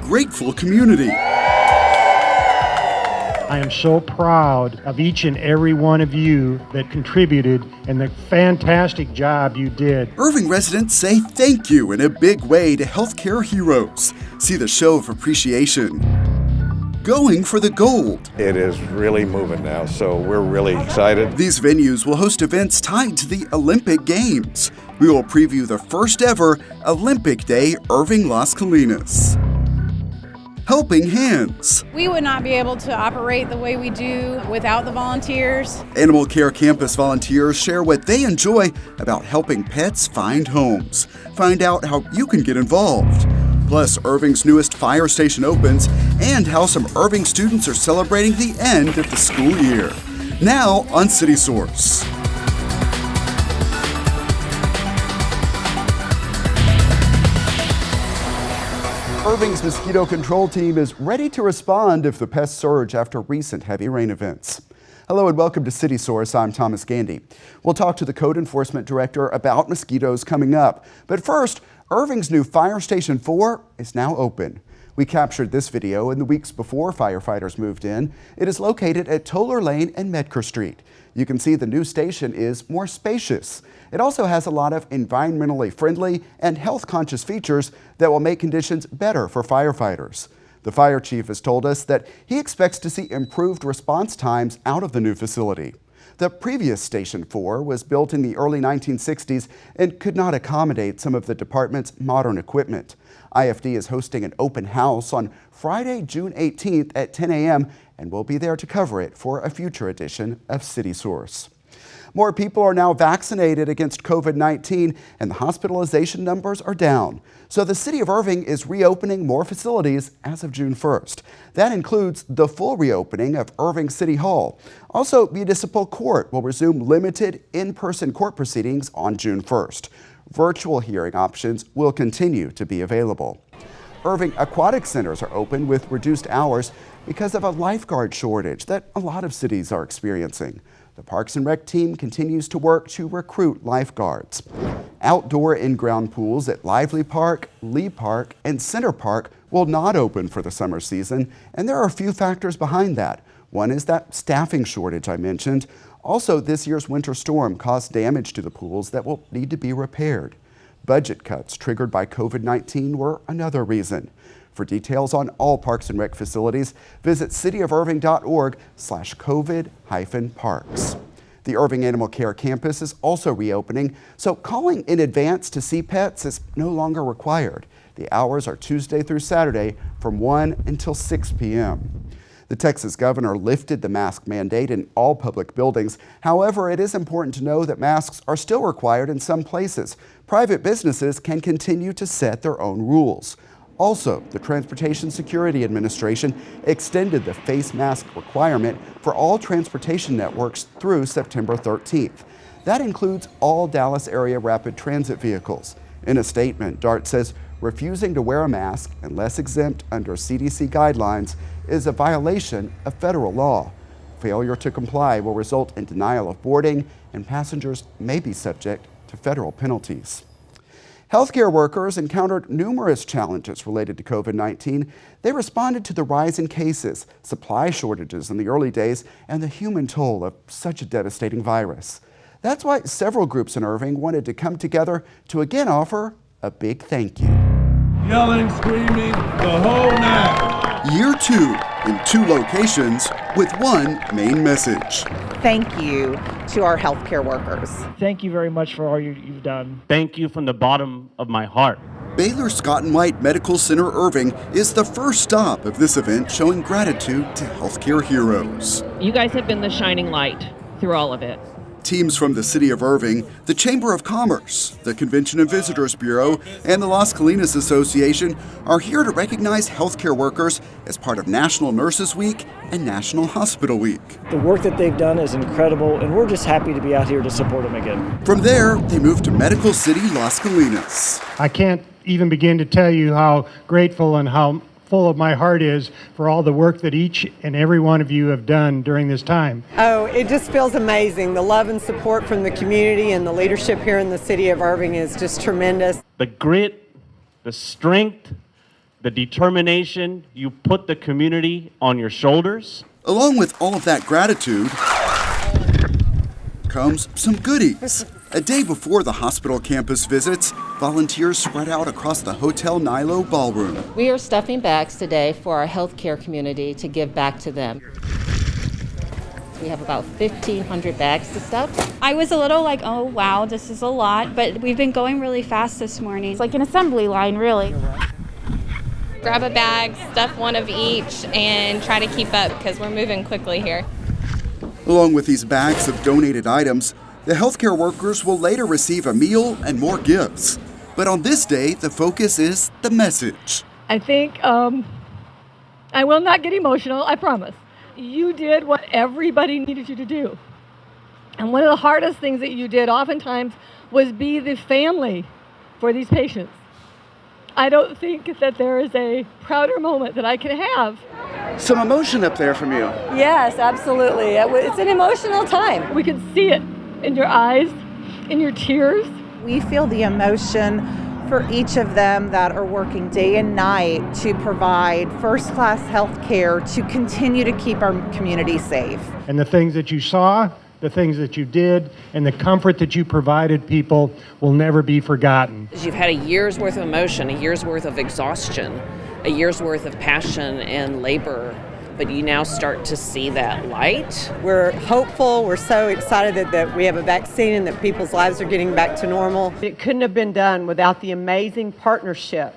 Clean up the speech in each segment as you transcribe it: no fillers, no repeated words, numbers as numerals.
grateful community. I am so proud of each and every one of you that contributed and the fantastic job you did. Irving residents say thank you in a big way to healthcare heroes. See the show of appreciation. Going for the gold. It is really moving now, so we're really excited. These venues will host events tied to the Olympic Games. We will preview the first ever Olympic Day Irving Las Colinas. Helping Hands. We would not be able to operate the way we do without the volunteers. Animal Care Campus volunteers share what they enjoy about helping pets find homes. Find out how you can get involved. Plus, Irving's newest fire station opens and how some Irving students are celebrating the end of the school year. Now on City Source. Irving's mosquito control team is ready to respond if the pests surge after recent heavy rain events. Hello and welcome to City Source. I'm Thomas Gandy. We'll talk to the Code Enforcement Director about mosquitoes coming up. But first, Irving's new Fire Station 4 is now open. We captured this video in the weeks before firefighters moved in. It is located at Toller Lane and Medker Street. You can see the new station is more spacious. It also has a lot of environmentally friendly and health-conscious features that will make conditions better for firefighters. The fire chief has told us that he expects to see improved response times out of the new facility. The previous Station 4 was built in the early 1960s and could not accommodate some of the department's modern equipment. IFD is hosting an open house on Friday, June 18th at 10 a.m. and we'll be there to cover it for a future edition of City Source. More people are now vaccinated against COVID-19 and the hospitalization numbers are down. So the city of Irving is reopening more facilities as of June 1st. That includes the full reopening of Irving City Hall. Also, Municipal Court will resume limited in-person court proceedings on June 1st. Virtual hearing options will continue to be available. Irving Aquatic Centers are open with reduced hours because of a lifeguard shortage that a lot of cities are experiencing. The Parks and Rec team continues to work to recruit lifeguards. Outdoor in-ground pools at Lively Park, Lee Park, and Center Park will not open for the summer season, and there are a few factors behind that. One is that staffing shortage I mentioned. Also, this year's winter storm caused damage to the pools that will need to be repaired. Budget cuts triggered by COVID-19 were another reason. For details on all Parks and Rec facilities, visit cityofirving.org/COVID-parks. The Irving Animal Care Campus is also reopening, so calling in advance to see pets is no longer required. The hours are Tuesday through Saturday from 1 until 6 p.m. The Texas governor lifted the mask mandate in all public buildings. However, it is important to know that masks are still required in some places. Private businesses can continue to set their own rules. Also, the Transportation Security Administration extended the face mask requirement for all transportation networks through September 13th. That includes all Dallas area rapid transit vehicles. In a statement, DART says refusing to wear a mask unless exempt under CDC guidelines is a violation of federal law. Failure to comply will result in denial of boarding, and passengers may be subject to federal penalties. Healthcare workers encountered numerous challenges related to COVID-19. They responded to the rise in cases, supply shortages in the early days, and the human toll of such a devastating virus. That's why several groups in Irving wanted to come together to again offer a big thank you. Yelling, screaming, the whole night. Year 2 in 2 locations with one main message. Thank you to our healthcare workers. Thank you very much for all you've done. Thank you from the bottom of my heart. Baylor Scott and White Medical Center Irving is the first stop of this event showing gratitude to healthcare heroes. You guys have been the shining light through all of it. Teams from the City of Irving, the Chamber of Commerce, the Convention and Visitors Bureau, and the Las Colinas Association are here to recognize healthcare workers as part of National Nurses Week and National Hospital Week. The work that they've done is incredible, and we're just happy to be out here to support them again. From there, they moved to Medical City, Las Colinas. I can't even begin to tell you how grateful and how full of my heart is for all the work that each and every one of you have done during this time. Oh, it just feels amazing. The love and support from the community and the leadership here in the city of Irving is just tremendous. The grit, the strength, the determination you put the community on your shoulders. Along with all of that gratitude comes some goodies. A day before the hospital campus visits, volunteers spread out across the Hotel Nilo ballroom. We are stuffing bags today for our healthcare community to give back to them. We have about 1,500 bags to stuff. I was a little like, oh wow, this is a lot, but we've been going really fast this morning. It's like an assembly line, really. Grab a bag, stuff one of each, and try to keep up because we're moving quickly here. Along with these bags of donated items, the healthcare workers will later receive a meal and more gifts. But on this day, the focus is the message. I think I will not get emotional, I promise. You did what everybody needed you to do. And one of the hardest things that you did oftentimes was be the family for these patients. I don't think that there is a prouder moment that I can have. Some emotion up there from you. Yes, absolutely. It's an emotional time. We can see it in your eyes, in your tears. We feel the emotion for each of them that are working day and night to provide first-class health care to continue to keep our community safe. And the things that you saw, the things that you did, and the comfort that you provided people will never be forgotten. You've had a year's worth of emotion, a year's worth of exhaustion, a year's worth of passion and labor, but you now start to see that light. We're hopeful. We're so excited that we have a vaccine and that people's lives are getting back to normal. It couldn't have been done without the amazing partnership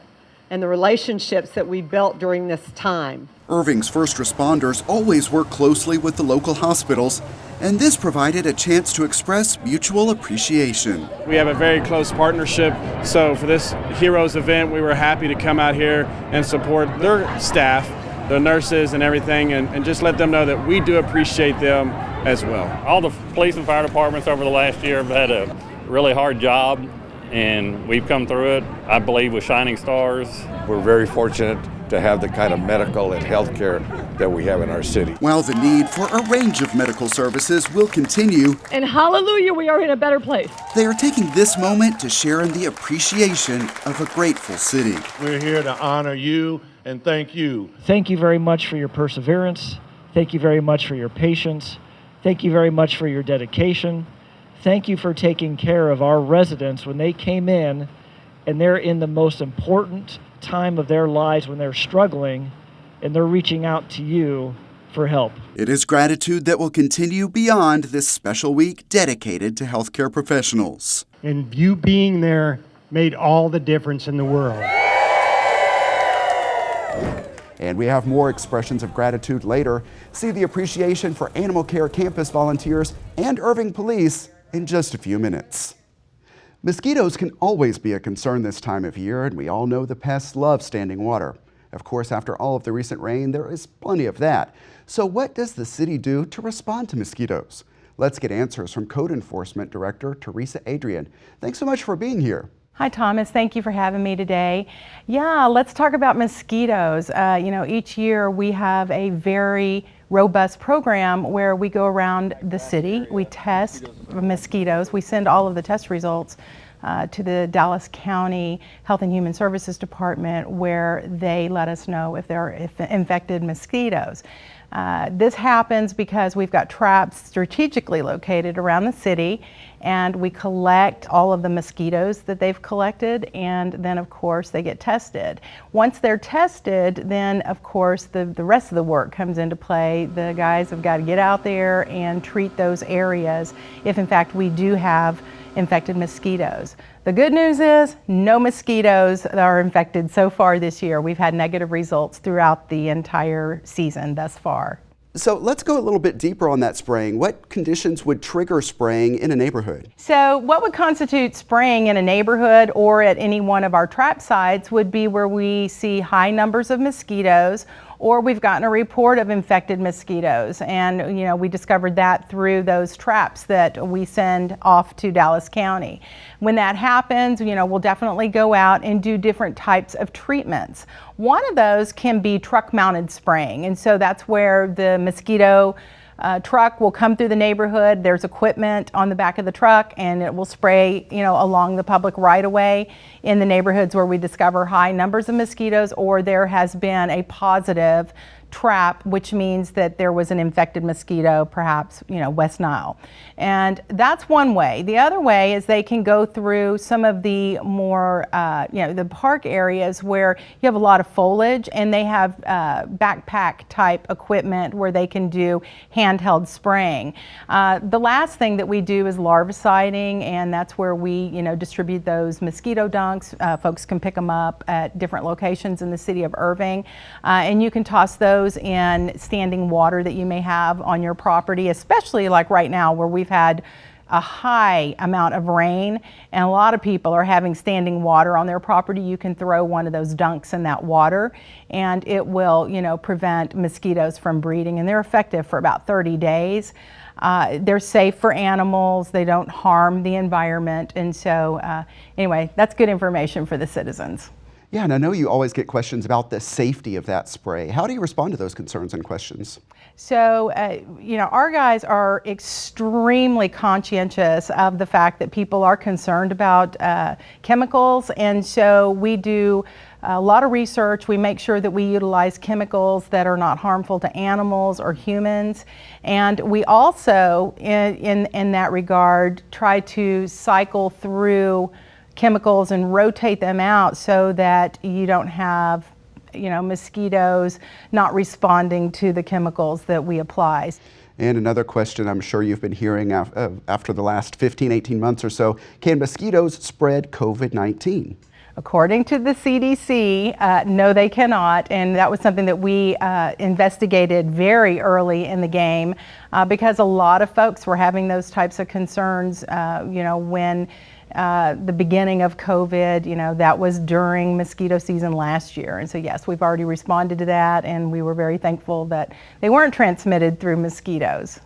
and the relationships that we built during this time. Irving's first responders always work closely with the local hospitals, and this provided a chance to express mutual appreciation. We have a very close partnership, so for this Heroes event, we were happy to come out here and support their staff, the nurses and everything, and just let them know that we do appreciate them as well. All the police and fire departments over the last year have had a really hard job, and we've come through it, I believe, with shining stars. We're very fortunate to have the kind of medical and health care that we have in our city. While the need for a range of medical services will continue, and hallelujah, we are in a better place. They are taking this moment to share in the appreciation of a grateful city. We're here to honor you and thank you. Thank you very much for your perseverance. Thank you very much for your patience. Thank you very much for your dedication. Thank you for taking care of our residents when they came in and they're in the most important time of their lives when they're struggling and they're reaching out to you for help. It is gratitude that will continue beyond this special week dedicated to healthcare professionals. And you being there made all the difference in the world. And we have more expressions of gratitude later. See the appreciation for Animal Care campus volunteers and Irving Police in just a few minutes. Mosquitoes can always be a concern this time of year, and we all know the pests love standing water. Of course, after all of the recent rain, there is plenty of that. So what does the city do to respond to mosquitoes? Let's get answers from Code Enforcement Director Teresa Adrian. Thanks so much for being here. Hi, Thomas. Thank you for having me today. Yeah, let's talk about mosquitoes. Each year we have a very robust program where we go around the city. We test mosquitoes. We send all of the test results to the Dallas County Health and Human Services Department, where they let us know if there are infected mosquitoes. This happens because we've got traps strategically located around the city, and we collect all of the mosquitoes that they've collected, and then of course they get tested. Once they're tested, then of course the rest of the work comes into play. The guys have got to get out there and treat those areas if in fact we do have infected mosquitoes. The good news is no mosquitoes are infected so far this year. We've had negative results throughout the entire season thus far. So let's go a little bit deeper on that spraying. What conditions would trigger spraying in a neighborhood? So what would constitute spraying in a neighborhood or at any one of our trap sites would be where we see high numbers of mosquitoes, or we've gotten a report of infected mosquitoes. And we discovered that through those traps that we send off to Dallas County. When that happens, we'll definitely go out and do different types of treatments. One of those can be truck mounted spraying. And so that's where the mosquito truck will come through the neighborhood. There's equipment on the back of the truck, and it will spray, along the public right-of-way in the neighborhoods where we discover high numbers of mosquitoes, or there has been a positive trap, which means that there was an infected mosquito, perhaps, West Nile. And that's one way. The other way is they can go through some of the more, the park areas where you have a lot of foliage, and they have backpack type equipment where they can do handheld spraying. The last thing that we do is larviciding, and that's where we, distribute those mosquito dunks. Folks can pick them up at different locations in the city of Irving, and you can toss those in standing water that you may have on your property, especially like right now where we've had a high amount of rain and a lot of people are having standing water on their property. You can throw one of those dunks in that water and it will, prevent mosquitoes from breeding, and they're effective for about 30 days. They're safe for animals, they don't harm the environment, and so anyway, that's good information for the citizens. Yeah, and I know you always get questions about the safety of that spray. How do you respond to those concerns and questions? So, our guys are extremely conscientious of the fact that people are concerned about chemicals, and so we do a lot of research. We make sure that we utilize chemicals that are not harmful to animals or humans, and we also, in that regard, try to cycle through chemicals and rotate them out so that you don't have, mosquitoes not responding to the chemicals that we apply. And another question I'm sure you've been hearing after the last 15, 18 months or so, can mosquitoes spread COVID-19? According to the CDC, no, they cannot, and that was something that we investigated very early in the game because a lot of folks were having those types of concerns, when the beginning of COVID, that was during mosquito season last year. And so yes, we've already responded to that, and we were very thankful that they weren't transmitted through mosquitoes.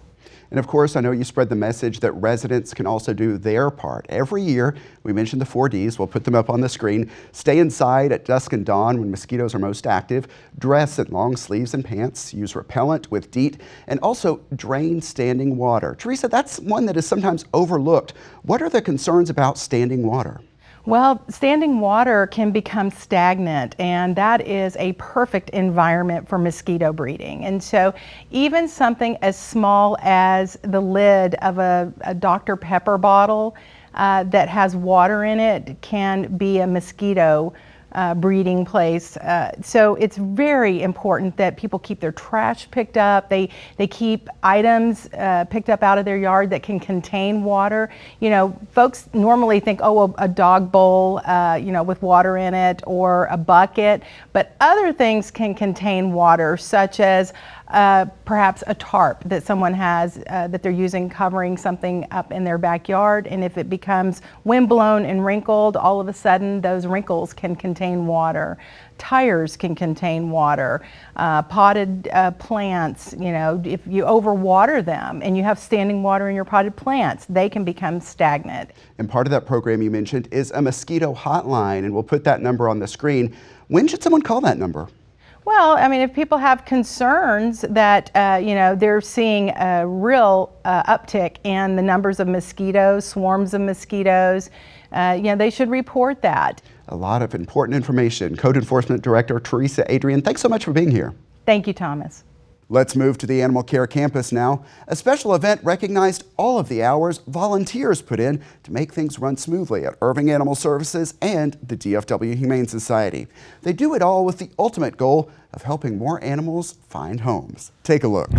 And of course, I know you spread the message that residents can also do their part. Every year, we mentioned the 4 Ds, we'll put them up on the screen. Stay inside at dusk and dawn when mosquitoes are most active, dress in long sleeves and pants, use repellent with DEET, and also drain standing water. Teresa, that's one that is sometimes overlooked. What are the concerns about standing water? Well, standing water can become stagnant, and that is a perfect environment for mosquito breeding. And so even something as small as the lid of a Dr. Pepper bottle that has water in it can be a mosquito breeding place. So it's very important that people keep their trash picked up. They keep items picked up out of their yard that can contain water. Folks normally think, oh, well, a dog bowl, with water in it, or a bucket, but other things can contain water, such as perhaps a tarp that someone has that they're using covering something up in their backyard, and if it becomes windblown and wrinkled, all of a sudden those wrinkles can contain water. Tires can contain water. Potted plants, if you overwater them and you have standing water in your potted plants, they can become stagnant. And part of that program you mentioned is a mosquito hotline, and we'll put that number on the screen. When should someone call that number? Well, if people have concerns that, they're seeing a real uptick in the numbers of mosquitoes, swarms of mosquitoes, they should report that. A lot of important information. Code Enforcement Director Teresa Adrian, thanks so much for being here. Thank you, Thomas. Let's move to the Animal Care Campus now. A special event recognized all of the hours volunteers put in to make things run smoothly at Irving Animal Services and the Dfw Humane Society. They do it all with the ultimate goal of helping more animals find homes. Take a look.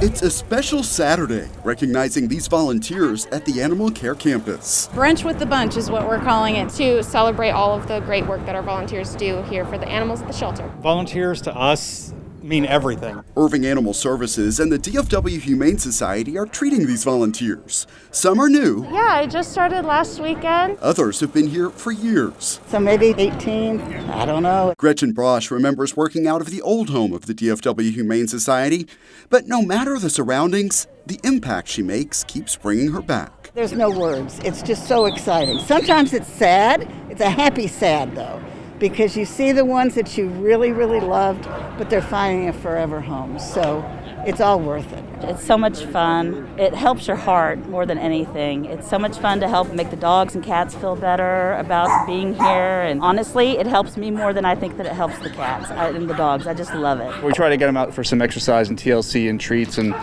It's a special Saturday recognizing these volunteers at the Animal Care Campus. Brunch with the bunch is what we're calling it. To celebrate all of the great work that our volunteers do here for the animals at the shelter. Volunteers to us mean everything. Irving Animal Services and the Dfw Humane Society are treating these volunteers. Some are new. Yeah, I just started last weekend. Others have been here for years. So maybe 18, I don't know. Gretchen Brosh remembers working out of the old home of the Dfw Humane Society, but no matter the surroundings, the impact she makes keeps bringing her back. There's no words. It's just so exciting. Sometimes it's sad. It's a happy sad, though. because you see the ones that you really, really loved, but they're finding a forever home. So it's all worth it. It's so much fun. It helps your heart more than anything. It's so much fun to help make the dogs and cats feel better about being here. And honestly, it helps me more than I think that it helps the cats and the dogs. I just love it. We try to get them out for some exercise and TLC and treats and,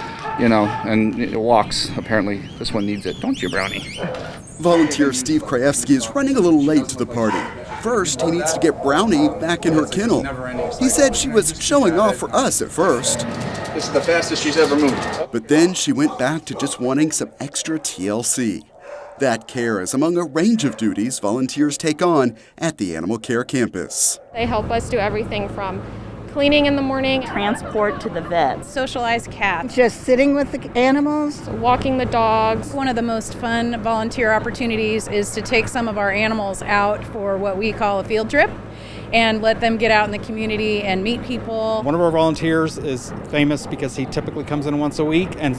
walks. Apparently, this one needs it. Don't you, Brownie? Volunteer Steve Krajewski is running a little late to the party. First, he needs to get Brownie back in her kennel. He said she was showing off for us at first. This is the fastest she's ever moved. But then she went back to just wanting some extra TLC. That care is among a range of duties volunteers take on at the Animal Care Campus. They help us do everything from cleaning in the morning, transport to the vet, socialize cats, just sitting with the animals, walking the dogs. One of the most fun volunteer opportunities is to take some of our animals out for what we call a field trip and let them get out in the community and meet people. One of our volunteers is famous because he typically comes in once a week and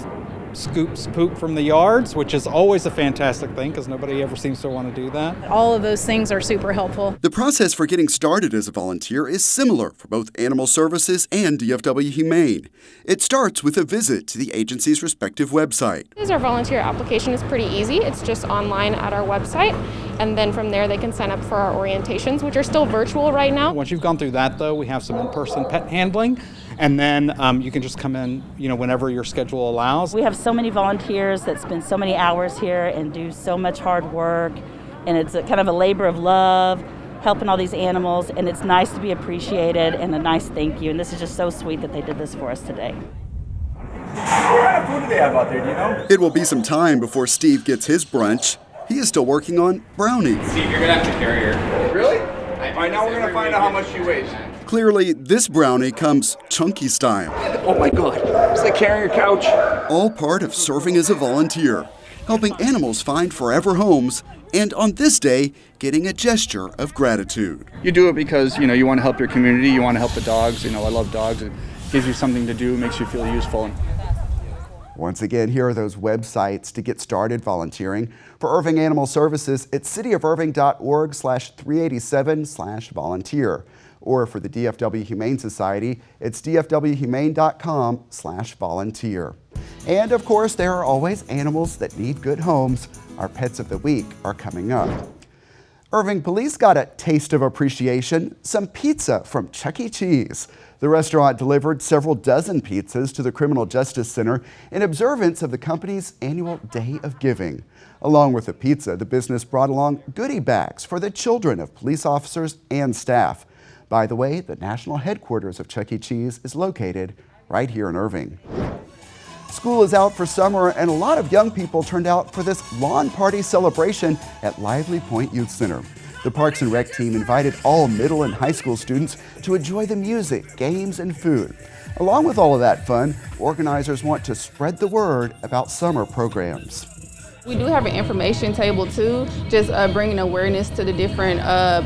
scoops poop from the yards, which is always a fantastic thing because nobody ever seems to want to do that. All of those things are super helpful. The process for getting started as a volunteer is similar for both Animal Services and DFW Humane. It starts with a visit to the agency's respective website. Our volunteer application is pretty easy. It's just online at our website. And then from there, they can sign up for our orientations, which are still virtual right now. Once you've gone through that, though, we have some in-person pet handling. And then you can just come in, whenever your schedule allows. We have so many volunteers that spend so many hours here and do so much hard work. And it's a kind of a labor of love, helping all these animals. And it's nice to be appreciated and a nice thank you. And this is just so sweet that they did this for us today. What kind of food do they have out there, do you know? It will be some time before Steve gets his brunch. He is still working on Brownie. Steve, you're going to have to carry her. Really? All right, now we're going to find out how much she weighs. Clearly, this Brownie comes chunky style. Oh my God, it's like carrying your couch. All part of serving as a volunteer, helping animals find forever homes, and on this day, getting a gesture of gratitude. You do it because, you want to help your community, you want to help the dogs. I love dogs. It gives you something to do, makes you feel useful. Once again, here are those websites to get started volunteering. For Irving Animal Services, it's cityofirving.org/387/volunteer. Or for the DFW Humane Society, it's dfwhumane.com/volunteer. And of course, there are always animals that need good homes. Our Pets of the Week are coming up. Irving police got a taste of appreciation, some pizza from Chuck E. Cheese. The restaurant delivered several dozen pizzas to the Criminal Justice Center in observance of the company's annual Day of Giving. Along with the pizza, the business brought along goodie bags for the children of police officers and staff. By the way, the national headquarters of Chuck E. Cheese is located right here in Irving. School is out for summer, and a lot of young people turned out for this lawn party celebration at Lively Point Youth Center. The Parks and Rec team invited all middle and high school students to enjoy the music, games, and food. Along with all of that fun, organizers want to spread the word about summer programs. We do have an information table too, just bringing awareness to the different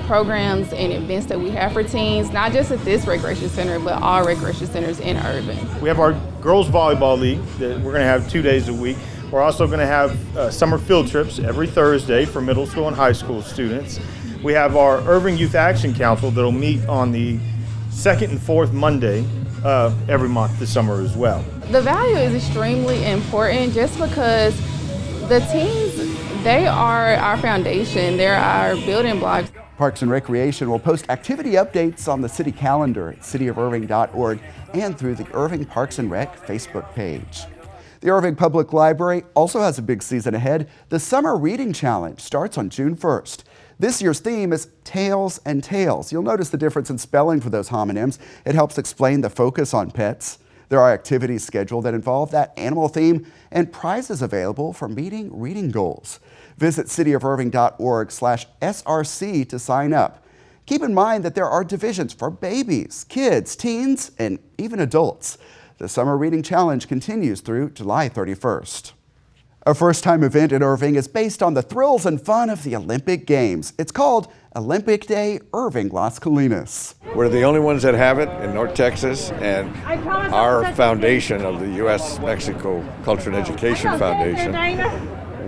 programs and events that we have for teens, not just at this recreation center, but all recreation centers in Irving. We have our girls volleyball league that we're going to have 2 days a week. We're also going to have summer field trips every Thursday for middle school and high school students. We have our Irving Youth Action Council that'll meet on the second and fourth Monday every month this summer as well. The value is extremely important just because the teens, they are our foundation. They're our building blocks. Parks and Recreation will post activity updates on the city calendar at cityofirving.org and through the Irving Parks and Rec Facebook page. The Irving Public Library also has a big season ahead. The Summer Reading Challenge starts on June 1st. This year's theme is Tails and Tales. You'll notice the difference in spelling for those homonyms. It helps explain the focus on pets. There are activities scheduled that involve that animal theme and prizes available for meeting reading goals. Visit cityofirving.org/SRC to sign up. Keep in mind that there are divisions for babies, kids, teens, and even adults. The Summer Reading Challenge continues through July 31st. A first-time event in Irving is based on the thrills and fun of the Olympic Games. It's called Olympic Day Irving Las Colinas. We're the only ones that have it in North Texas, and our foundation of the U.S.-Mexico Culture and Education Foundation,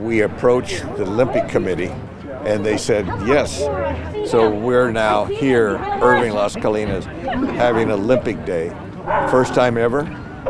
we approached the Olympic Committee And they said yes. So we're now here, Irving, Las Colinas, having Olympic Day. First time ever,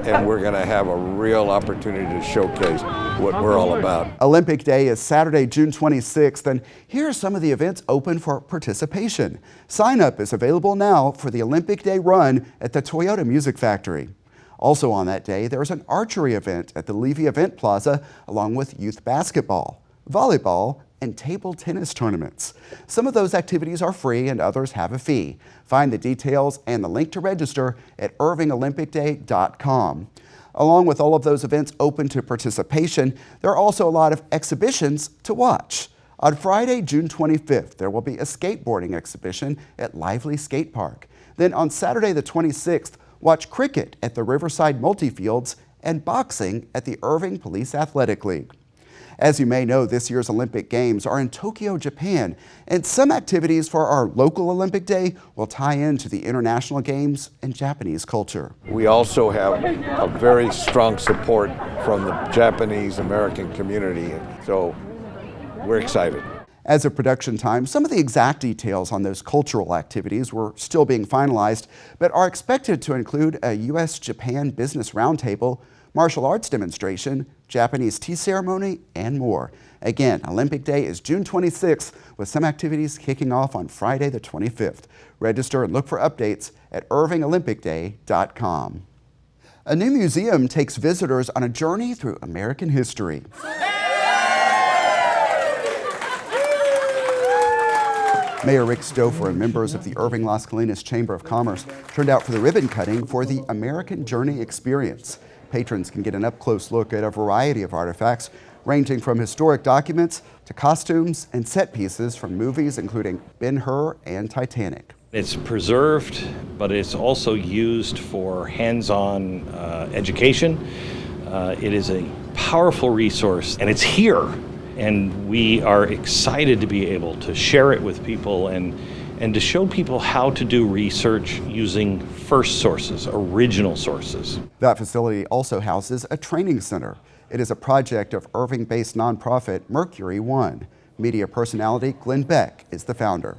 and we're going to have a real opportunity to showcase what we're all about. Olympic Day is Saturday, June 26th, and here are some of the events open for participation. Sign up is available now for the Olympic Day run at the Toyota Music Factory. Also on that day, there is an archery event at the Levy Event Plaza, along with youth basketball, volleyball, and table tennis tournaments. Some of those activities are free and others have a fee. Find the details and the link to register at irvingolympicday.com. Along with all of those events open to participation, there are also a lot of exhibitions to watch. On Friday, June 25th, there will be a skateboarding exhibition at Lively Skate Park. Then on Saturday the 26th, watch cricket at the Riverside Multifields and boxing at the Irving Police Athletic League. As you may know, this year's Olympic Games are in Tokyo, Japan, and some activities for our local Olympic Day will tie into the International Games and Japanese culture. We also have a very strong support from the Japanese American community, so we're excited. As of production time, some of the exact details on those cultural activities were still being finalized, but are expected to include a U.S.-Japan business roundtable, martial arts demonstration, Japanese tea ceremony, and more. Again, Olympic Day is June 26th, with some activities kicking off on Friday the 25th. Register and look for updates at irvingolympicday.com. A new museum takes visitors on a journey through American history. Mayor Rick Stouffer and members of the Irving Las Colinas Chamber of Commerce turned out for the ribbon cutting for the American Journey Experience. Patrons can get an up-close look at a variety of artifacts, ranging from historic documents to costumes and set pieces from movies including Ben-Hur and Titanic. It's preserved, but it's also used for hands-on education. It is a powerful resource, and it's here. And we are excited to be able to share it with people and to show people how to do research using first sources, original sources. That facility also houses a training center. It is a project of Irving-based nonprofit Mercury One. Media personality Glenn Beck is the founder.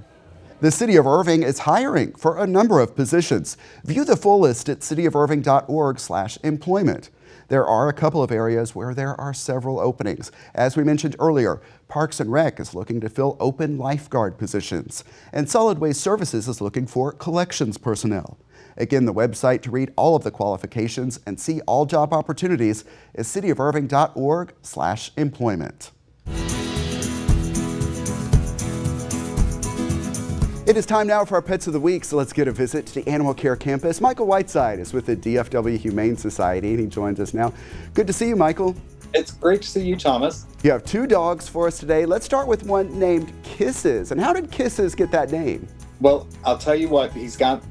The City of Irving is hiring for a number of positions. View the full list at cityofirving.org/employment. There are a couple of areas where there are several openings. As we mentioned earlier, Parks and Rec is looking to fill open lifeguard positions, and Solid Waste Services is looking for collections personnel. Again, the website to read all of the qualifications and see all job opportunities is cityofirving.org/employment. It is time now for our Pets of the Week, so let's get a visit to the Animal Care Campus. Michael Whiteside is with the Dfw Humane Society, and he joins us now. Good to see you, Michael. It's great to see you, Thomas. You have two dogs for us today. Let's start with one named Kisses. And how did Kisses get that name? Well, I'll tell you what, I've got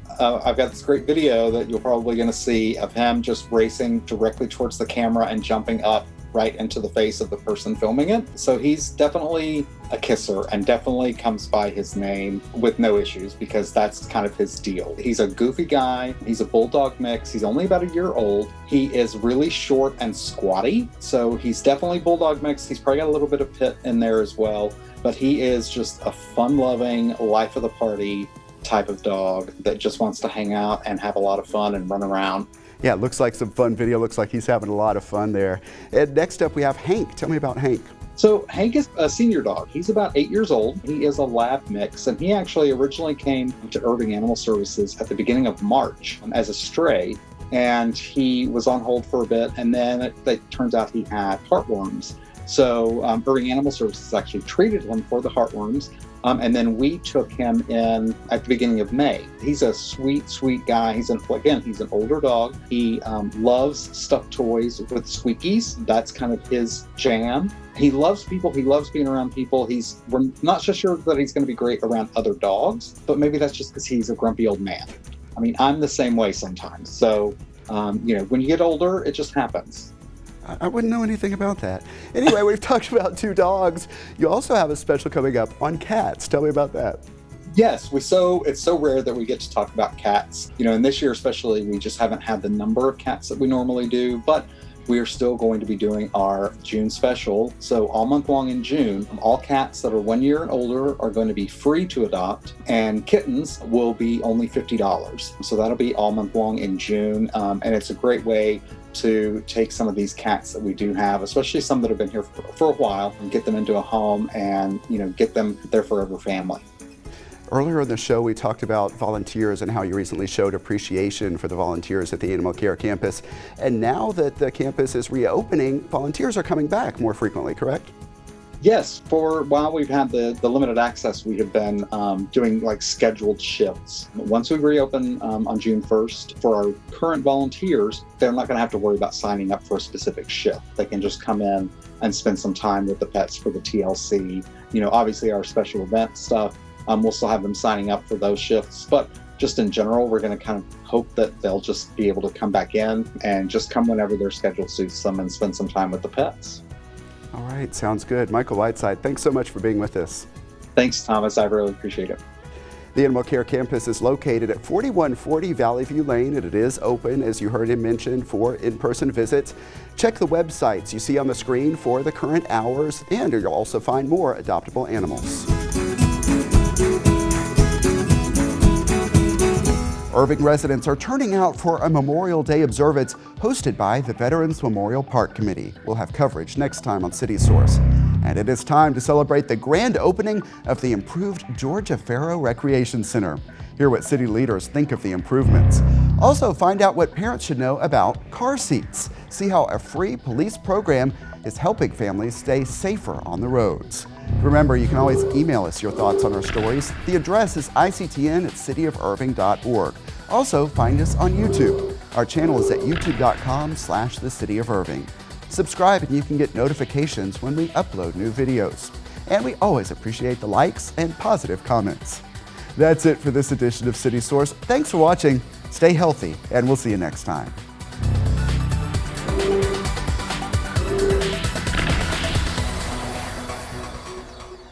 this great video that you're probably going to see of him just racing directly towards the camera and jumping up right into the face of the person filming it. So he's definitely a kisser and definitely comes by his name with no issues because that's kind of his deal. He's a goofy guy. He's a bulldog mix. He's only about a year old. He is really short and squatty. So he's definitely bulldog mix. He's probably got a little bit of pit in there as well, but he is just a fun-loving, life of the party type of dog that just wants to hang out and have a lot of fun and run around. Yeah, it looks like some fun video. Looks like he's having a lot of fun there. And next up, we have Hank. Tell me about Hank. So Hank is a senior dog. He's about 8 years old. He is a lab mix, and he actually originally came to Irving Animal Services at the beginning of March as a stray, and he was on hold for a bit, and then it turns out he had heartworms. So Irving Animal Services actually treated him for the heartworms, and then we took him in at the beginning of May. He's a sweet, sweet guy. He's an older dog. He loves stuffed toys with squeakies. That's kind of his jam. He loves people. He loves being around people. We're not so sure that he's going to be great around other dogs, but maybe that's just because he's a grumpy old man. I mean, I'm the same way sometimes. So, when you get older, it just happens. I wouldn't know anything about that. Anyway, we've talked about two dogs. You also have a special coming up on cats. Tell me about that. Yes, it's so rare that we get to talk about cats. And this year especially, we just haven't had the number of cats that we normally do. But we are still going to be doing our June special. So all month long in June, all cats that are 1 year and older are going to be free to adopt, and kittens will be only $50. So that'll be all month long in June. And it's a great way to take some of these cats that we do have, especially some that have been here for a while, and get them into a home and, get them their forever family. Earlier in the show, we talked about volunteers and how you recently showed appreciation for the volunteers at the Animal Care Campus. And now that the campus is reopening, volunteers are coming back more frequently, correct? Yes, for while we've had the limited access, we have been doing like scheduled shifts. Once we reopen on June 1st, for our current volunteers, they're not going to have to worry about signing up for a specific shift. They can just come in and spend some time with the pets for the TLC. Obviously our special event stuff, we'll still have them signing up for those shifts. But just in general, we're going to kind of hope that they'll just be able to come back in and just come whenever their schedule suits them and spend some time with the pets. All right, sounds good. Michael Whiteside, thanks so much for being with us. Thanks, Thomas. I really appreciate it. The Animal Care Campus is located at 4140 Valley View Lane, and it is open, as you heard him mention, for in-person visits. Check the websites you see on the screen for the current hours, and you'll also find more adoptable animals. Irving residents are turning out for a Memorial Day observance hosted by the Veterans Memorial Park Committee. We'll have coverage next time on City Source. And it is time to celebrate the grand opening of the improved Georgia Faro Recreation Center. Hear what city leaders think of the improvements. Also, find out what parents should know about car seats. See how a free police program is helping families stay safer on the roads. Remember, you can always email us your thoughts on our stories. The address is ictn@cityofirving.org. Also, find us on YouTube. Our channel is at youtube.com/thecityofirving. Subscribe and you can get notifications when we upload new videos. And we always appreciate the likes and positive comments. That's it for this edition of City Source. Thanks for watching. Stay healthy, and we'll see you next time.